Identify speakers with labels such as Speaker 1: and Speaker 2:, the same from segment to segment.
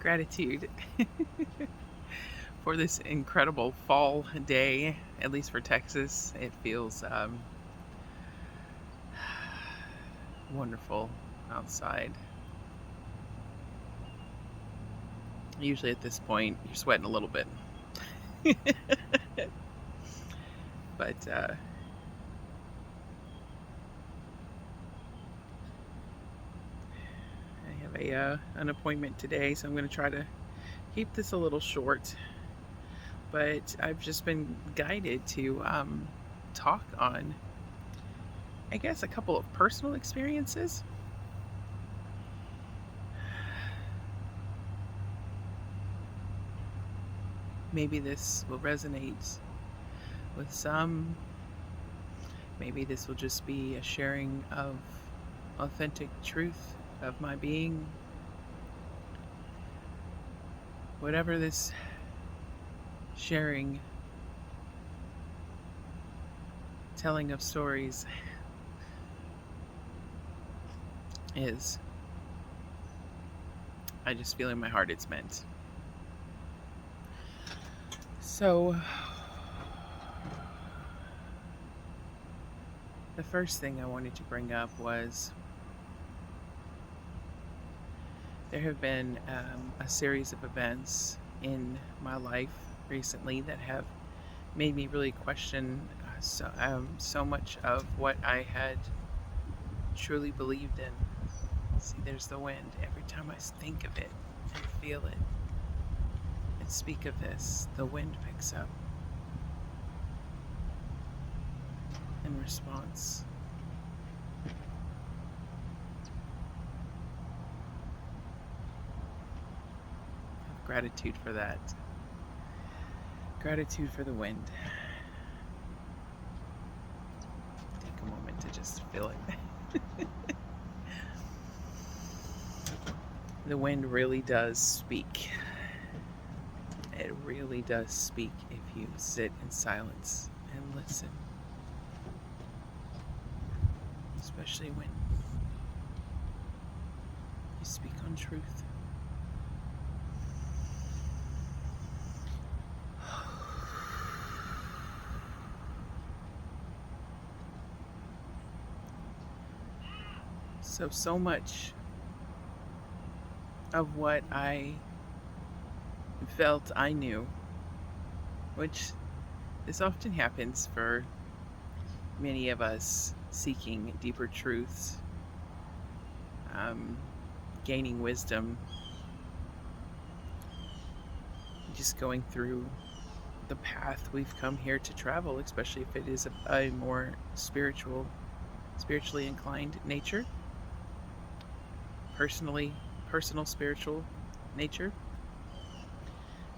Speaker 1: Gratitude for this incredible fall day, at least for Texas. It feels wonderful outside. Usually at this point, you're sweating a little bit. But I have an appointment today, so I'm going to try to keep this a little short. But I've just been guided to talk on, I guess, a couple of personal experiences. Maybe this will resonate with some. Maybe this will just be a sharing of authentic truth of my being. Whatever this sharing, telling of stories is, I just feel in my heart it's meant. So, the first thing I wanted to bring up was there have been a series of events in my life recently that have made me really question so much of what I had truly believed in. See, there's the wind. Every time I think of it and feel it and speak of this, the wind picks up in response. I have gratitude for that. Gratitude for the wind. Take a moment to just feel it. The wind really does speak. It really does speak if you sit in silence and listen. Especially when you speak on truth. So much of what I felt I knew, which this often happens for many of us seeking deeper truths, gaining wisdom, just going through the path we've come here to travel, especially if it is a more spiritually inclined nature, personal spiritual nature.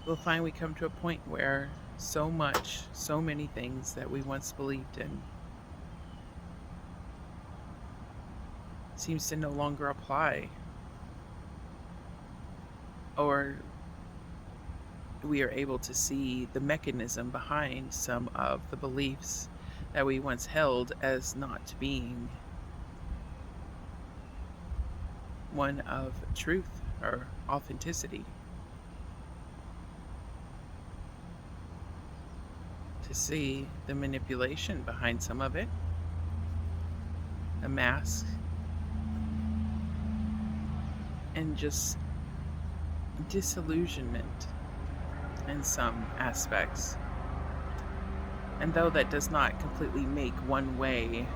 Speaker 1: We'll find we come to a point where so many things that we once believed in seems to no longer apply, or we are able to see the mechanism behind some of the beliefs that we once held as not being one of truth or authenticity. To see the manipulation behind some of it, a mask, and just disillusionment in some aspects. And though that does not completely make one way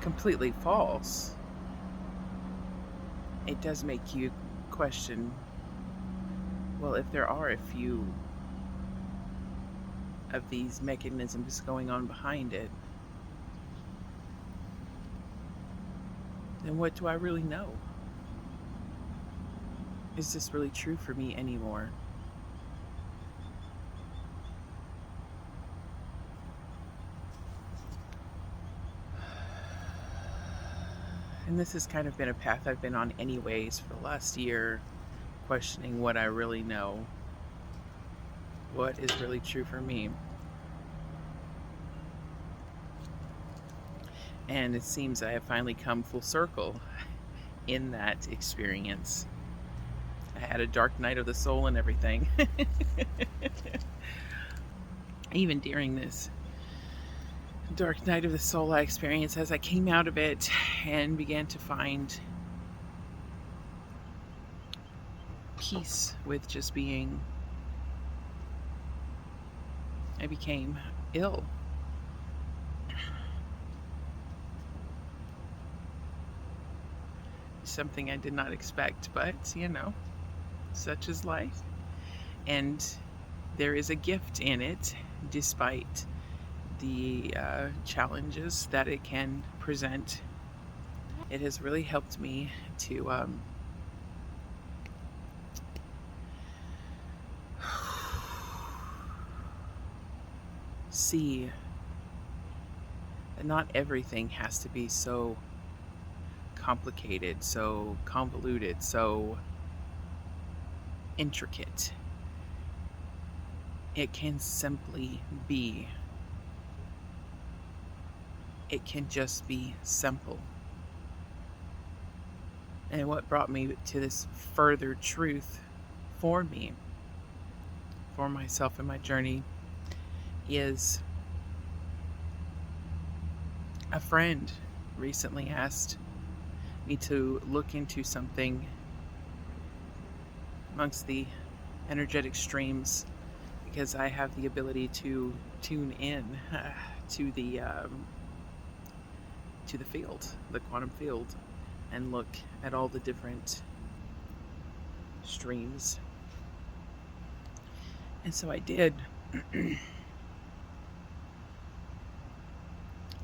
Speaker 1: completely false, it does make you question, well, if there are a few of these mechanisms going on behind it, then what do I really know? Is this really true for me anymore? And this has kind of been a path I've been on anyways for the last year, questioning what I really know, what is really true for me. And it seems I have finally come full circle in that experience. I had a dark night of the soul and everything. Even during this dark night of the soul I experienced, as I came out of it and began to find peace with just being, I became ill. Something I did not expect, but such is life. And there is a gift in it, despite the challenges that it can present. It has really helped me to see that not everything has to be so complicated, so convoluted, so intricate. It can simply be. It can just be simple. And what brought me to this further truth for me, for myself and my journey, is a friend recently asked me to look into something amongst the energetic streams, because I have the ability to tune in to the field, the quantum field, and look at all the different streams. And so I did.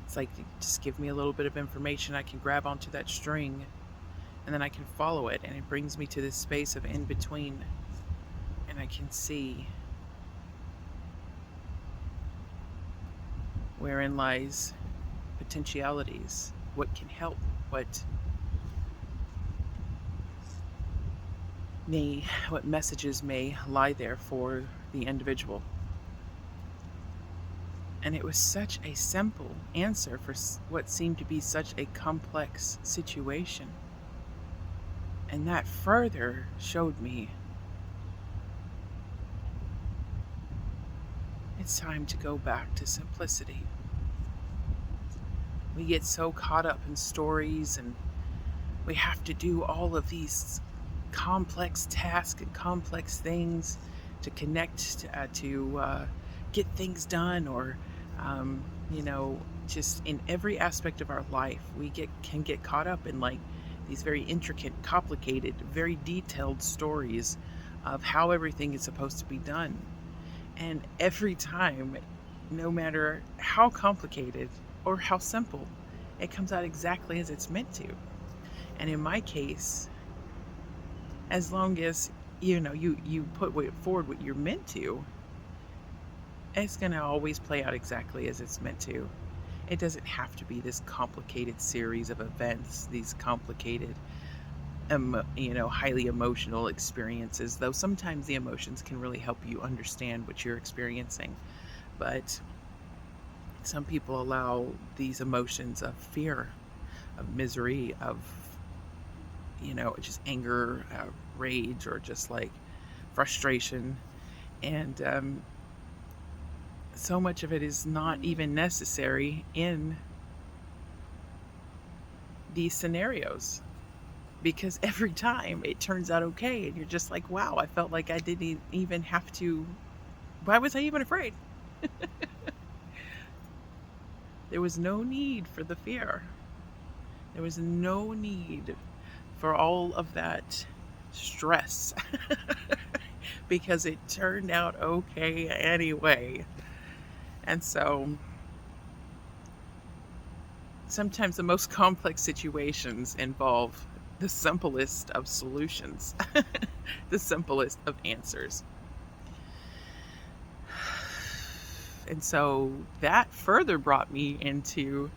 Speaker 1: It's like, just give me a little bit of information, I can grab onto that string, and then I can follow it, and it brings me to this space of in between, and I can see wherein lies potentialities, what can help, what messages may lie there for the individual. And it was such a simple answer for what seemed to be such a complex situation. And that further showed me it's time to go back to simplicity. We get so caught up in stories, and we have to do all of these complex tasks and complex things to connect, to get things done, or just in every aspect of our life, we can get caught up in like these very intricate, complicated, very detailed stories of how everything is supposed to be done. And every time, no matter how complicated or how simple, it comes out exactly as it's meant to. And in my case, as long as you put forward what you're meant to, it's going to always play out exactly as it's meant to. It doesn't have to be this complicated series of events, these complicated, highly emotional experiences, though sometimes the emotions can really help you understand what you're experiencing. But some people allow these emotions of fear, of misery, of, just anger, rage, or just like frustration. And so much of it is not even necessary in these scenarios, because every time it turns out okay, and you're just like, wow, I felt like I didn't even have to. Why was I even afraid? There was no need for the fear. There was no need for all of that stress because it turned out okay anyway. And so sometimes the most complex situations involve the simplest of solutions, the simplest of answers. And so that further brought me into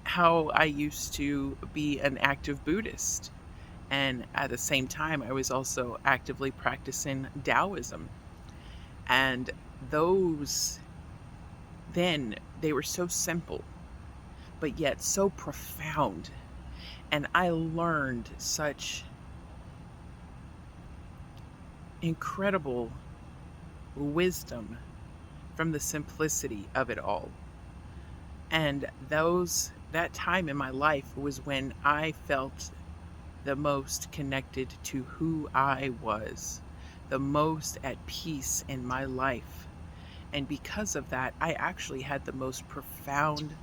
Speaker 1: how I used to be an active Buddhist. And at the same time, I was also actively practicing Taoism. And those, then, they were so simple, but yet so profound. And I learned such incredible wisdom from the simplicity of it all. And that time in my life was when I felt the most connected to who I was, the most at peace in my life. And because of that, I actually had the most profound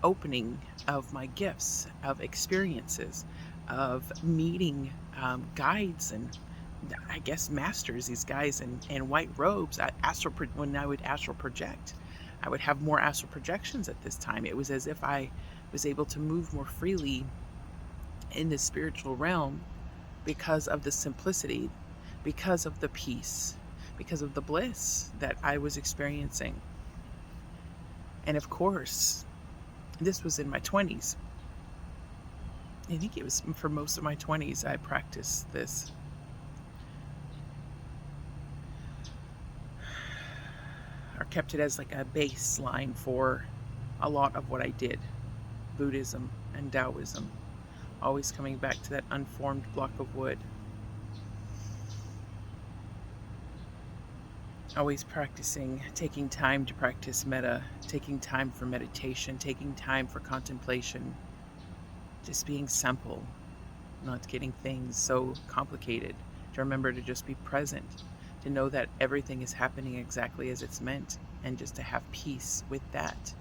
Speaker 1: opening of my gifts, of experiences, of meeting guides and I guess masters, these guys in white robes. When I would astral project, I would have more astral projections at this time. It was as if I was able to move more freely in the spiritual realm because of the simplicity, because of the peace, because of the bliss that I was experiencing. And of course, this was in my 20s. I think it was for most of my 20s I practiced this. Or kept it as like a baseline for a lot of what I did. Buddhism and Taoism. Always coming back to that unformed block of wood. Always practicing, taking time to practice metta, taking time for meditation, taking time for contemplation. Just being simple, not getting things so complicated. To remember to just be present, to know that everything is happening exactly as it's meant, and just to have peace with that.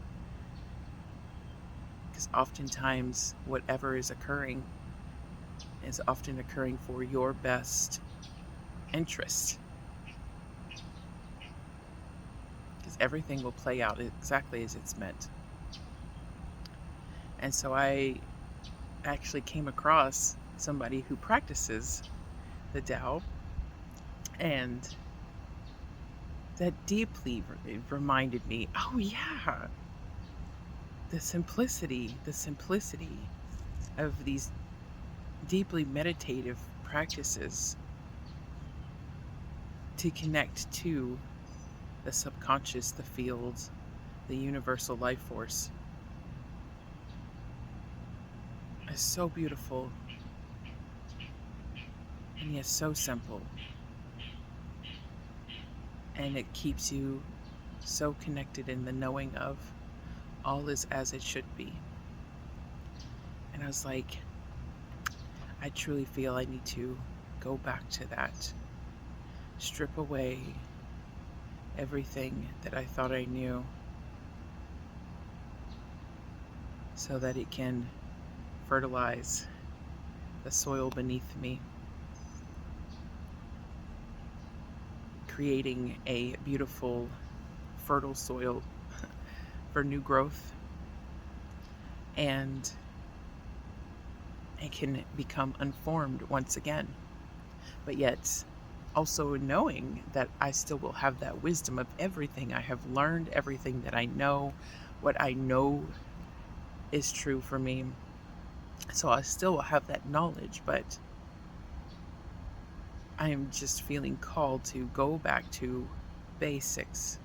Speaker 1: Because oftentimes, whatever is occurring is often occurring for your best interest. Because everything will play out exactly as it's meant. And so I actually came across somebody who practices the Tao, and that deeply reminded me, oh yeah, the simplicity of these deeply meditative practices to connect to the subconscious, the fields, the universal life force is so beautiful and yet so simple. And it keeps you so connected in the knowing of all is as it should be. And I was like, I truly feel I need to go back to that. Strip away everything that I thought I knew so that it can fertilize the soil beneath me, creating a beautiful, fertile soil for new growth, and it can become unformed once again. But yet, also knowing that I still will have that wisdom of everything I have learned, everything that I know, what I know is true for me. So I still will have that knowledge, but I am just feeling called to go back to basics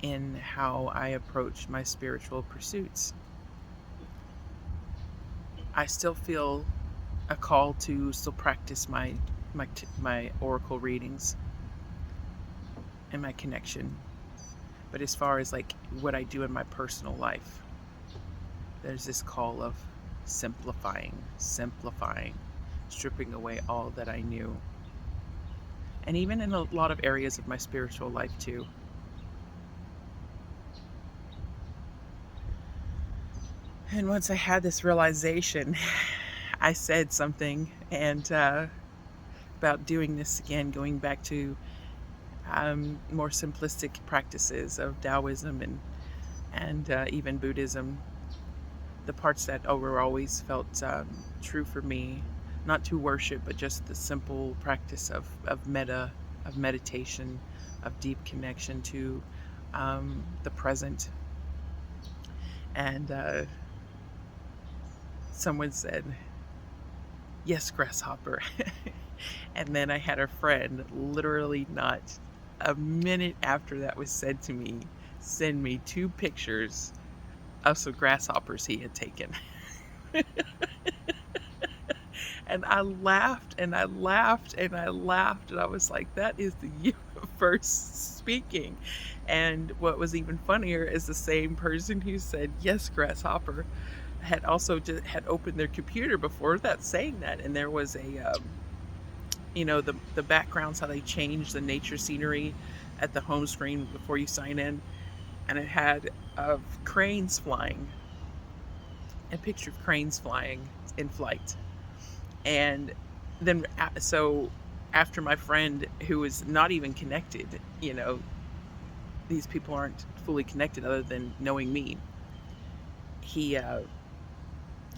Speaker 1: in how I approach my spiritual pursuits. I still feel a call to still practice my oracle readings and my connection. But as far as like what I do in my personal life, there's this call of simplifying, stripping away all that I knew. And even in a lot of areas of my spiritual life too. And once I had this realization, I said something and about doing this again, going back to more simplistic practices of Taoism and even Buddhism. The parts that were always felt true for me, not to worship, but just the simple practice of metta, of meditation, of deep connection to the present. And someone said, yes, grasshopper. And then I had a friend, literally not a minute after that was said to me, send me 2 pictures of some grasshoppers he had taken. And I laughed and I laughed and I laughed. And I was like, that is the universe speaking. And what was even funnier is the same person who said, yes, grasshopper, had also just had opened their computer before that saying that. And there was the backgrounds, how they changed the nature scenery at the home screen before you sign in. And it had of cranes flying, a picture of cranes flying in flight. And then, so after my friend, who was not even connected, these people aren't fully connected other than knowing me, he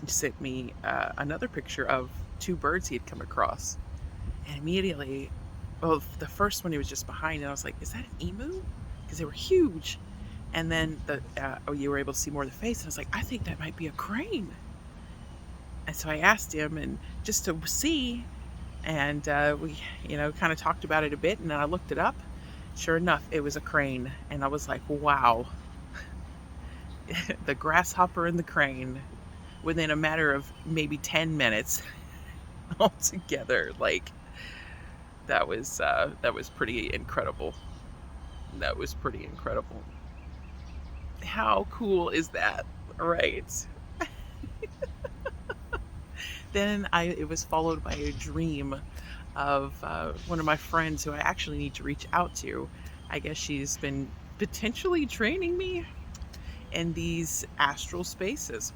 Speaker 1: sent me another picture of two birds he had come across. And immediately, well, the first one he was just behind, and I was like, is that an emu? Because they were huge. And then you were able to see more of the face, and I was like, I think that might be a crane. And so I asked him, and just to see, and we, kind of talked about it a bit, and then I looked it up. Sure enough, it was a crane, and I was like, wow, the grasshopper and the crane, within a matter of maybe 10 minutes, all together. Like, that was pretty incredible. That was pretty incredible. How cool is that, right? Then it was followed by a dream of one of my friends who I actually need to reach out to. I guess she's been potentially training me in these astral spaces.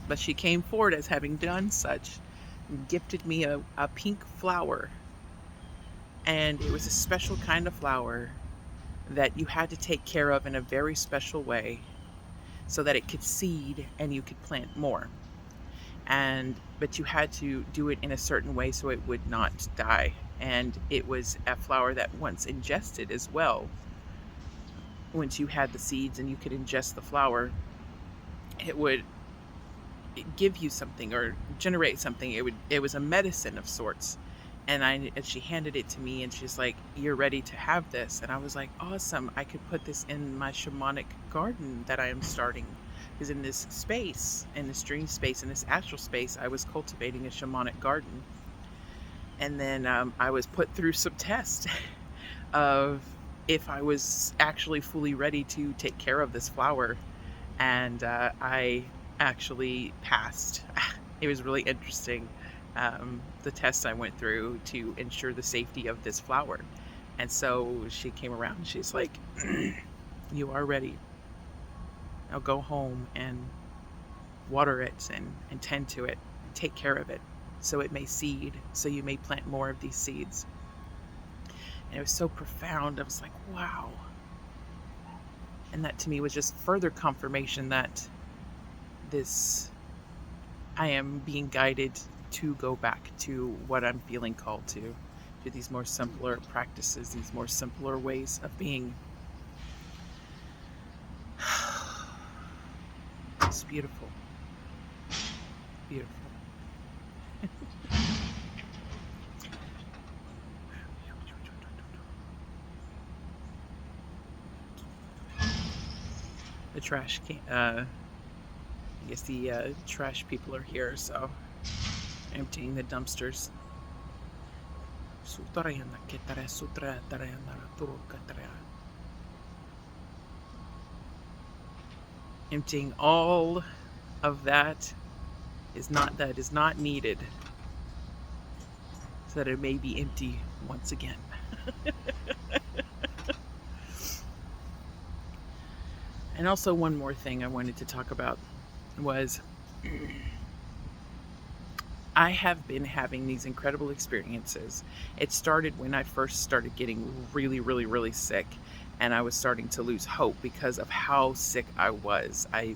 Speaker 1: But she came forward as having done such, and gifted me a pink flower. And it was a special kind of flower that you had to take care of in a very special way so that it could seed and you could plant more. But you had to do it in a certain way so it would not die. And it was a flower that once ingested as well. Once you had the seeds and you could ingest the flower, it would give you something or generate something. It was a medicine of sorts. And she handed it to me, and she's like, you're ready to have this. And I was like, awesome, I could put this in my shamanic garden that I am starting. Because in this space, in this dream space, in this astral space, I was cultivating a shamanic garden. And then I was put through some tests of if I was actually fully ready to take care of this flower. And I actually passed. It was really interesting, the tests I went through to ensure the safety of this flower. And so she came around and she's like, you are ready. Now go home and water it and tend to it, and take care of it so it may seed, so you may plant more of these seeds. And it was so profound. I was like, wow. And that to me was just further confirmation that I am being guided to go back to what I'm feeling called to these more simpler practices, these more simpler ways of being. It's beautiful. Beautiful. The trash can, I guess the trash people are here, so emptying the dumpsters. Emptying all of that is not needed, so that it may be empty once again. And also one more thing I wanted to talk about was I have been having these incredible experiences. It started when I first started getting really, really, really sick, and I was starting to lose hope because of how sick I was. I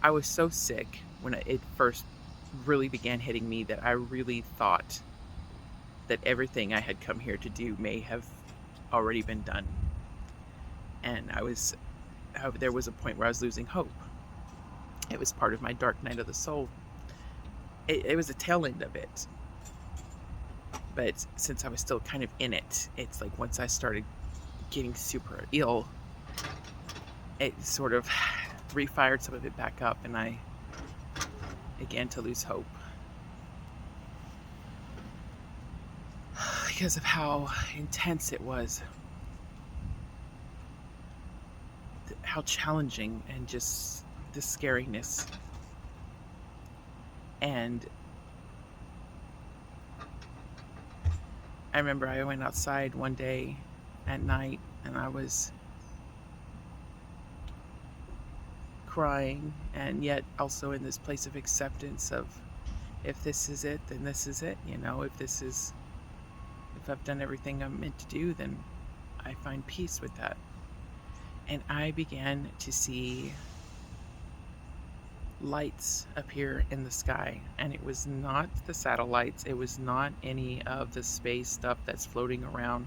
Speaker 1: was so sick when it first really began hitting me that I really thought that everything I had come here to do may have already been done. And there was a point where I was losing hope. It was part of my dark night of the soul. It was a tail end of it. But since I was still kind of in it, it's like once I started getting super ill, it sort of refired some of it back up, and began to lose hope because of how intense it was, how challenging, and just the scariness. And I remember I went outside one day at night and I was crying, and yet also in this place of acceptance of, if this is it, then this is it. If I've done everything I'm meant to do, then I find peace with that. And I began to see lights appear in the sky, and it was not the satellites, it was not any of the space stuff that's floating around,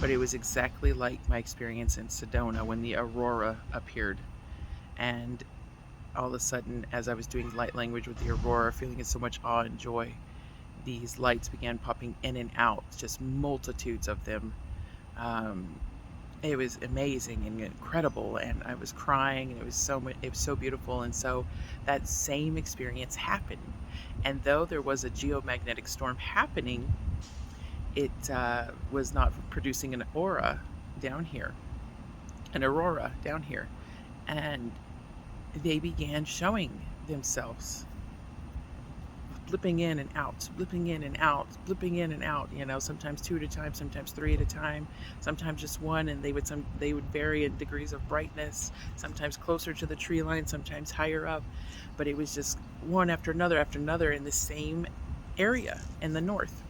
Speaker 1: but it was exactly like my experience in Sedona when the aurora appeared. And all of a sudden, as I was doing light language with the aurora, feeling in so much awe and joy, these lights began popping in and out, just multitudes of them. It was amazing and incredible, and I was crying, and it was so beautiful. And so that same experience happened. And though there was a geomagnetic storm happening, it was not producing an aurora down here, and they began showing themselves, blipping in and out, sometimes two at a time, sometimes three at a time, sometimes just one, and they would vary in degrees of brightness, sometimes closer to the tree line, sometimes higher up, but it was just one after another in the same area in the north.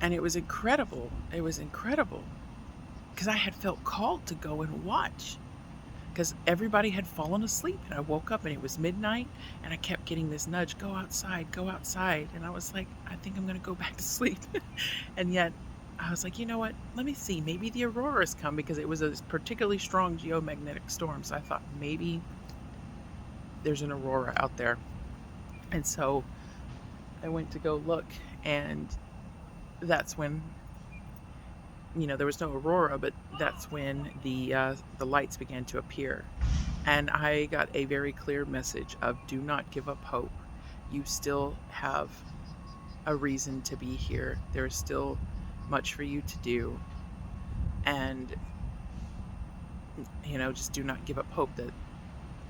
Speaker 1: And it was incredible. Because I had felt called to go and watch, because everybody had fallen asleep, and I woke up and it was midnight, and I kept getting this nudge, go outside, and I was like, I think I'm gonna go back to sleep. And yet I was like, you know what, let me see, maybe the auroras come, because it was a particularly strong geomagnetic storm, so I thought maybe there's an aurora out there. And so I went to go look, and that's when, there was no aurora, but that's when the lights began to appear. And I got a very clear message of, do not give up hope. You still have a reason to be here. There is still much for you to do. And, just do not give up hope that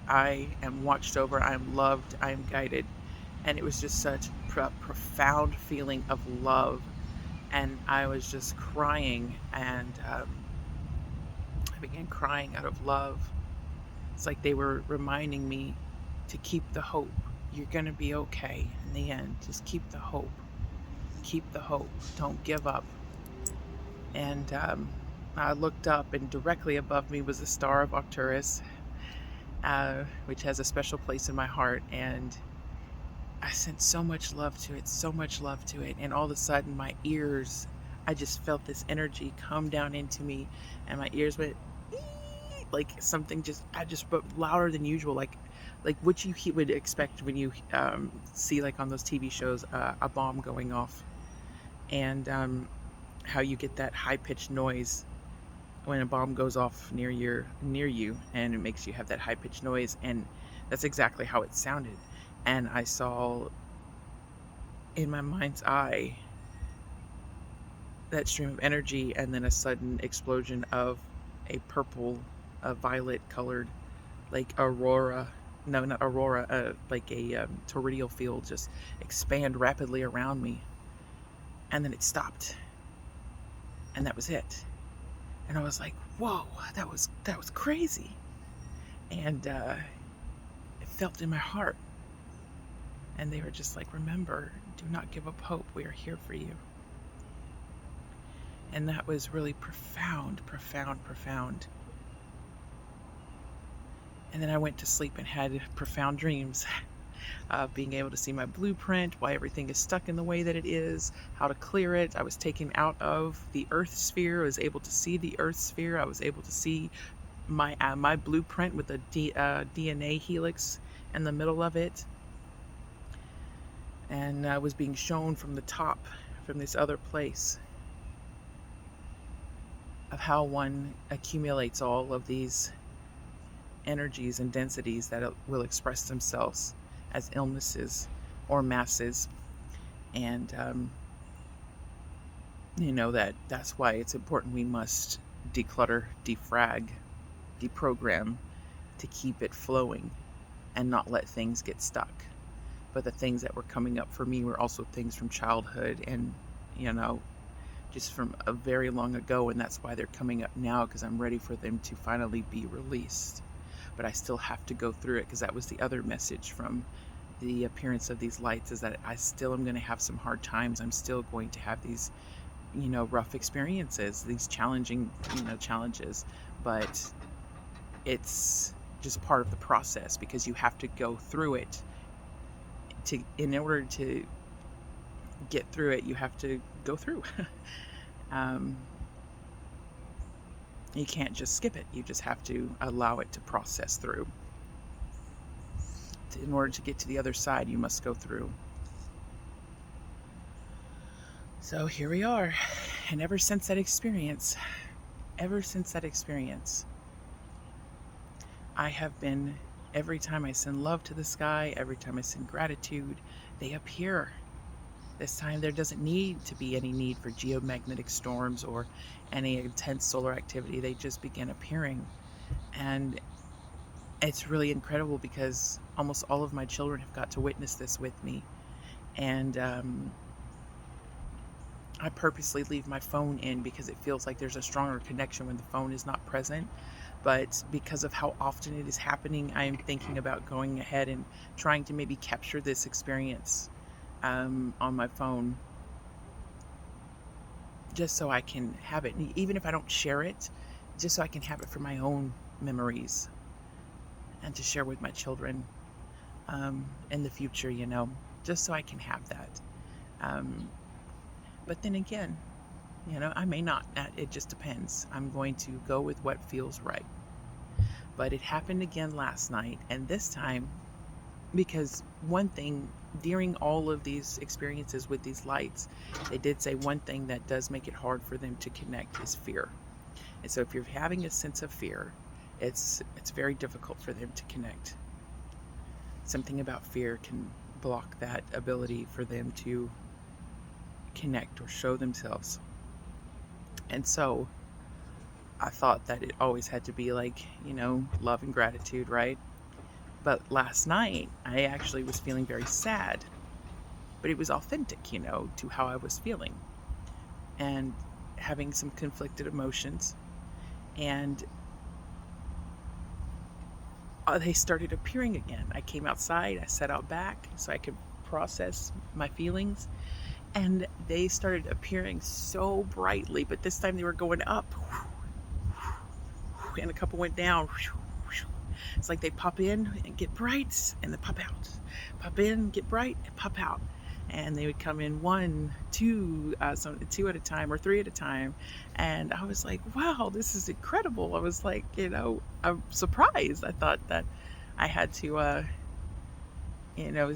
Speaker 1: I am watched over, I am loved, I am guided. And it was just such a profound feeling of love. And I was just crying, and I began crying out of love. It's like they were reminding me to keep the hope. You're going to be okay in the end. Just keep the hope. Keep the hope. Don't give up. And I looked up, and directly above me was the star of Arcturus, which has a special place in my heart. And I sent so much love to it, and all of a sudden my ears, I just felt this energy come down into me, and my ears went like something but louder than usual, like what you would expect when you see, like on those TV shows, a bomb going off, and how you get that high-pitched noise when a bomb goes off near you, and it makes you have that high-pitched noise, and that's exactly how it sounded. And I saw in my mind's eye that stream of energy, and then a sudden explosion of a purple, violet colored, like aurora, no, not aurora, like a torrential field just expand rapidly around me. And then it stopped. And that was it. And I was like, whoa, that was crazy. And it felt in my heart. And they were just like, remember, do not give up hope. We are here for you. And that was really profound. And then I went to sleep and had profound dreams of being able to see my blueprint, why everything is stuck in the way that it is, how to clear it. I was taken out of the earth sphere. I was able to see the earth sphere. I was able to see my blueprint with the DNA helix in the middle of it. And I was being shown from the top, from this other place, of how one accumulates all of these energies and densities that will express themselves as illnesses or masses. And that's why it's important. We must declutter, defrag, deprogram to keep it flowing and not let things get stuck. But the things that were coming up for me were also things from childhood and, just from a very long ago. And that's why they're coming up now, because I'm ready for them to finally be released. But I still have to go through it, because that was the other message from the appearance of these lights, is that I still am going to have some hard times. I'm still going to have these, rough experiences, these challenging, challenges. But it's just part of the process, because you have to go through it. In order to get through it, you have to go through. You can't just skip it. You just have to allow it to process through. In order to get to the other side, you must go through. So here we are. And ever since that experience, I have been, every time I send love to the sky, every time I send gratitude, they appear. This time there doesn't need to be any need for geomagnetic storms or any intense solar activity. They just begin appearing. And it's really incredible, because almost all of my children have got to witness this with me. And I purposely leave my phone in, because it feels like there's a stronger connection when the phone is not present. But because of how often it is happening, I am thinking about going ahead and trying to maybe capture this experience on my phone, just so I can have it. And even if I don't share it, just so I can have it for my own memories and to share with my children in the future, just so I can have that. But then again, I may not. It just depends. I'm going to go with what feels right. But it happened again last night, and this time, because one thing, during all of these experiences with these lights, they did say one thing that does make it hard for them to connect is fear. And so if you're having a sense of fear, it's very difficult for them to connect. Something about fear can block that ability for them to connect or show themselves. And so I thought that it always had to be like, love and gratitude, right? But last night, I actually was feeling very sad. But it was authentic, to how I was feeling. And having some conflicted emotions. And they started appearing again. I came outside, I sat out back so I could process my feelings. And they started appearing so brightly, but this time they were going up. And a couple went down. It's like they pop in and get bright, and they pop out. Pop in, get bright, and pop out. And they would come in 1, 2, 2 at a time or 3 at a time. And I was like, wow, this is incredible. I was like, I'm surprised. I thought that I had to,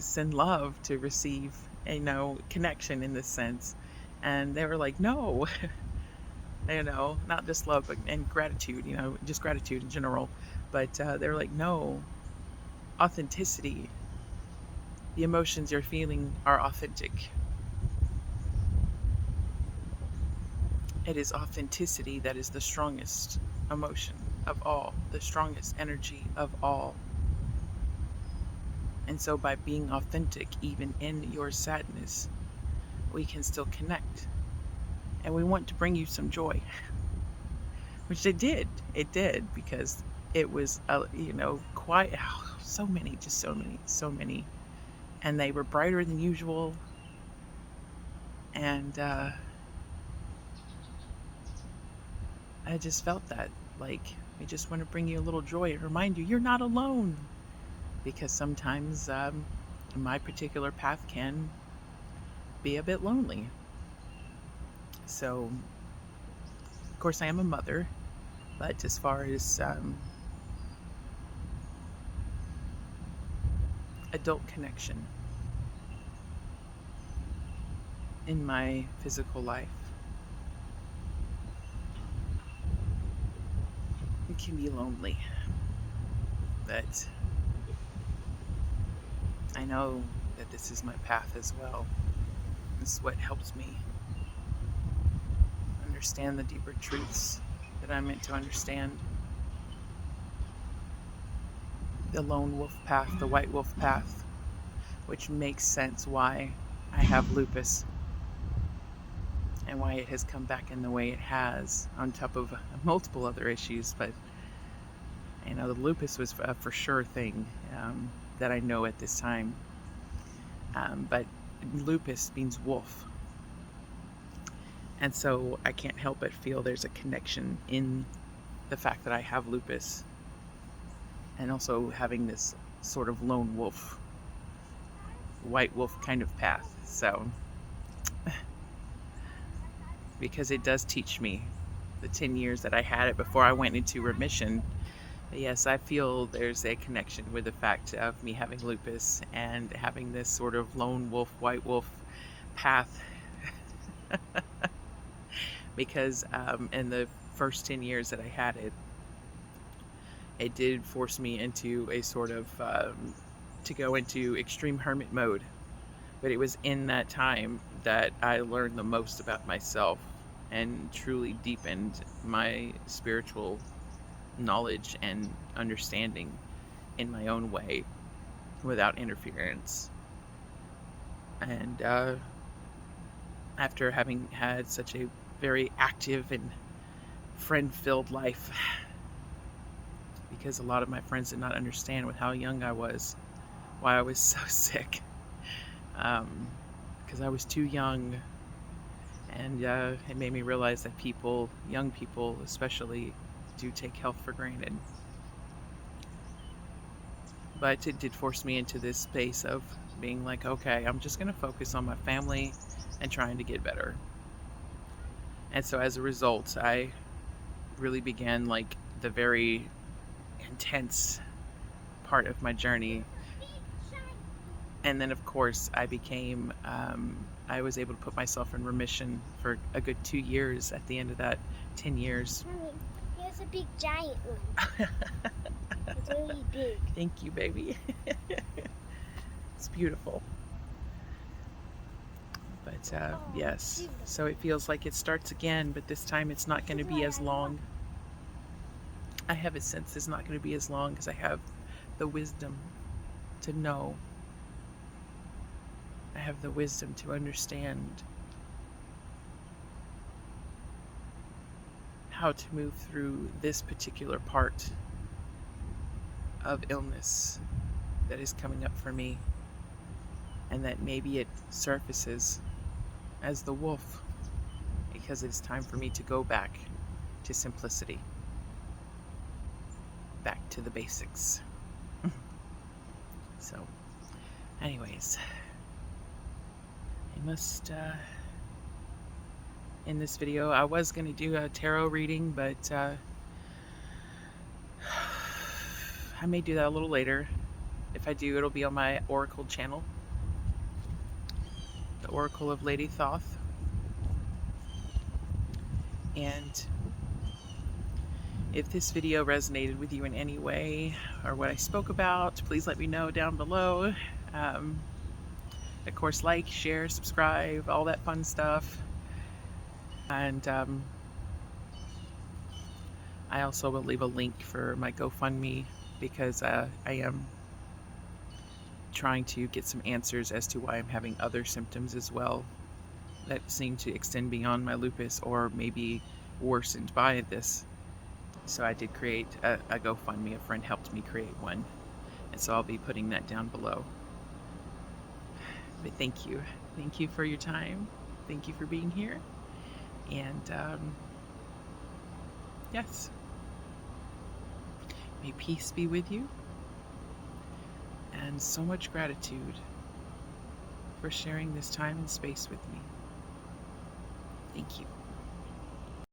Speaker 1: send love to receive, connection in this sense. And they were like, no, not just love, but and gratitude, just gratitude in general. But they were like, no, authenticity. The emotions you're feeling are authentic. It is authenticity that is the strongest emotion of all, the strongest energy of all. And so by being authentic, even in your sadness, we can still connect. And we want to bring you some joy, which it did. It did, because it was, quite, so many. And they were brighter than usual. And I just felt that, like, we just want to bring you a little joy and remind you, you're not alone. Because sometimes my particular path can be a bit lonely. So, of course, I am a mother. But as far as adult connection in my physical life, it can be lonely. But I know that this is my path as well. This is what helps me understand the deeper truths that I'm meant to understand. The lone wolf path, the white wolf path, which makes sense why I have lupus and why it has come back in the way it has, on top of multiple other issues. But the lupus was a for sure thing that I know at this time. But lupus means wolf. And so I can't help but feel there's a connection in the fact that I have lupus and also having this sort of lone wolf, white wolf kind of path. So, because it does teach me the 10 years that I had it before I went into remission. Yes, I feel there's a connection with the fact of me having lupus and having this sort of lone wolf, white wolf path. Because in the first 10 years that I had it, it did force me into a sort of, to go into extreme hermit mode. But it was in that time that I learned the most about myself and truly deepened my spiritual knowledge and understanding in my own way without interference. And after having had such a very active and friend-filled life, because a lot of my friends did not understand with how young I was, why I was so sick, because I was too young, and it made me realize that people, young people especially, do take health for granted. But it did force me into this space of being like, okay, I'm just going to focus on my family and trying to get better. And so as a result, I really began like the very intense part of my journey. And then of course I became, I was able to put myself in remission for a good 2 years at the end of that 10 years.
Speaker 2: Mommy, here's a big giant one. It's really big.
Speaker 1: Thank you, baby. It's beautiful. But yes, so it feels like it starts again, but this time it's not going to be as long. I have a sense it's not going to be as long because I have the wisdom to know. I have the wisdom to understand how to move through this particular part of illness that is coming up for me, and that maybe it surfaces as the wolf because it's time for me to go back to simplicity, back to the basics. So anyways, I must in this video, I was going to do a tarot reading, but I may do that a little later. If I do, it'll be on my Oracle channel, the Oracle of Lady Thoth. And if this video resonated with you in any way, or what I spoke about, please let me know down below. Of course, like, share, subscribe, all that fun stuff. And I also will leave a link for my GoFundMe, because I am trying to get some answers as to why I'm having other symptoms as well that seem to extend beyond my lupus, or maybe worsened by this. So I did create a GoFundMe. A friend helped me create one, and so I'll be putting that down below. But thank you for your time. Thank you for being here. And yes, may peace be with you, and so much gratitude for sharing this time and space with me. Thank you.